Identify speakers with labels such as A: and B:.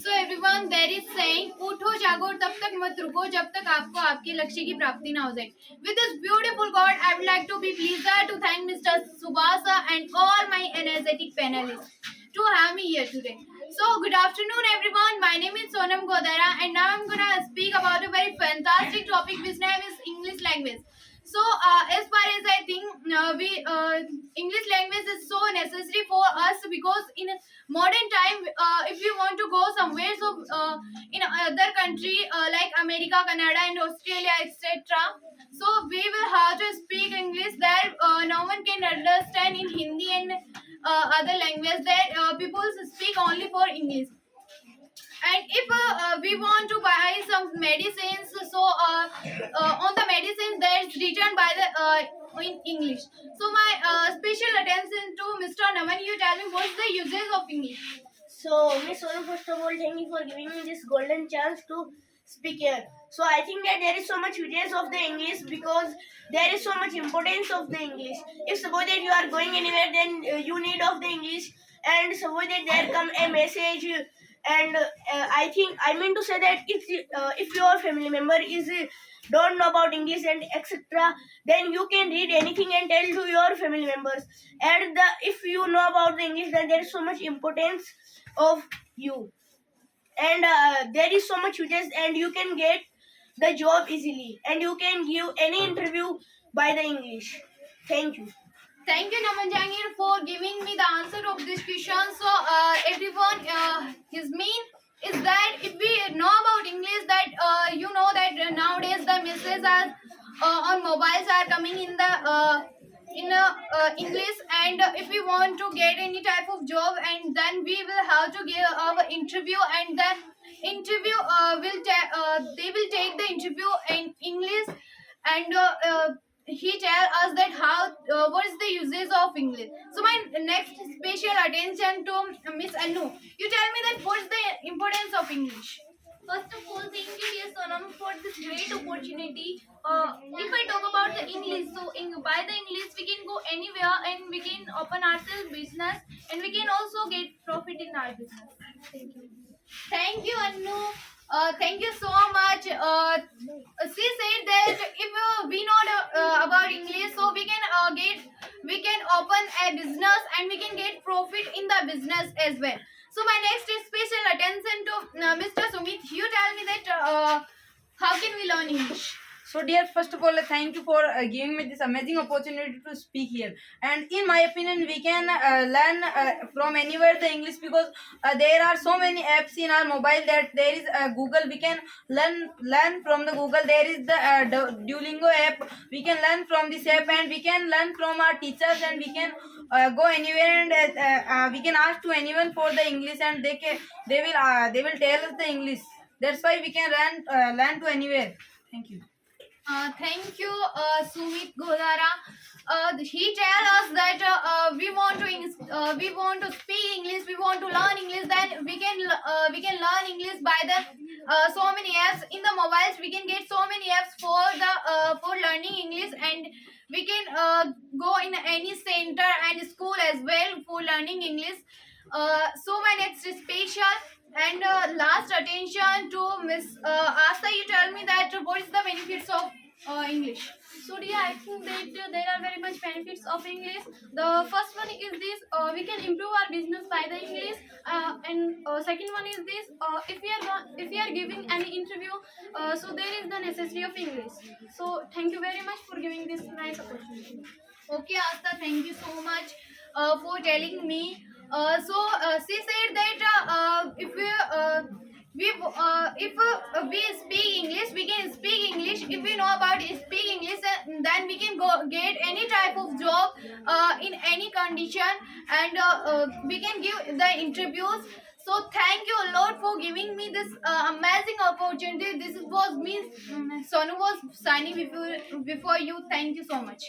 A: So everyone, there is saying, उठो जागो तब तक मत रुको जब तक आपको आपके लक्ष्य की प्राप्ति ना हो जाए. With this beautiful quote, I would like to be pleased to thank Mr. Subasa and all my energetic panelists to have me here today. So good afternoon everyone. My name is Sonam Godara and now I'm gonna speak about a very fantastic topic which name is English language. So as far as I think, English language is so necessary for us because in modern time, if you want to go somewhere, so in other country like America, Canada, and Australia, etc. So we will have to speak English there. No one can understand in Hindi and other language that people speak only for English. And if we want to buy some medicines, so on the medicines that's written by the in English. So my special attention to Mr. Naman, you tell me what's the uses of English.
B: So, Miss Sonam, first of all, thank you for giving me this golden chance to speak here. So, I think that there is so much uses of the English because there is so much importance of the English. If suppose that you are going anywhere, then you need of the English, and suppose that there come a message, and I mean to say that if your family member is don't know about English and etc., then you can read anything and tell to your family members. And if you know about the English, then there is so much importance of you, and there is so much uses, and you can get the job easily, and you can give any interview by the English. Thank you.
A: Thank you, Naman Jangir, for giving me the answer of this question. So, everyone, his mean is that if we know about English, that you know that nowadays the messages are on mobiles are coming in the English, and if we want to get any type of job, and then we will have to give our interview, and then interview they will take the interview in English, and he tell us that how what is the uses of English. So my next special attention to Miss Anu. You tell me that what is the importance of English.
C: First of all, thank you, dear Sonam, for this great opportunity. If I talk about the English, so by the English we can go anywhere and we can open ourselves business and we can also get profit in our business. Thank you.
A: Thank you, Anu. Thank you so much. She said that if we know about English, so we can open a business and we can get profit in the business as well. So my next is special attention to Mr. Sumit. You tell me that how can we learn English?
D: So, dear, first of all, thank you for giving me this amazing opportunity to speak here. And in my opinion, we can learn from anywhere the English because there are so many apps in our mobile that there is Google. We can learn from the Google. There is the Duolingo app. We can learn from this app, and we can learn from our teachers, and we can go anywhere, and we can ask to anyone for the English, and they will tell us the English. That's why we can learn to anywhere. Thank you.
A: Thank you, Sumit Godara. He tell us that we want to speak English, we want to learn English. Then we can learn English by the so many apps in the mobiles. We can get so many apps for learning English, and we can go in any center and school as well for learning English. So my next is special and last attention to Miss Asta. You tell me that what is the benefits of English?
C: So, dear, I think that there are very much benefits of English. The first one is this: we can improve our business by the English, and second one is this: if we are giving any interview, so there is the necessity of English. So, thank you very much for giving this nice opportunity.
A: Okay, Asta, thank you so much for telling me. She said that if we speak English, we can speak English. If we know about speak English, then we can go get any type of job in any condition, and we can give the interviews. So thank you a lot for giving me this amazing opportunity. This was me, Sonu was signing before you. Thank you so much.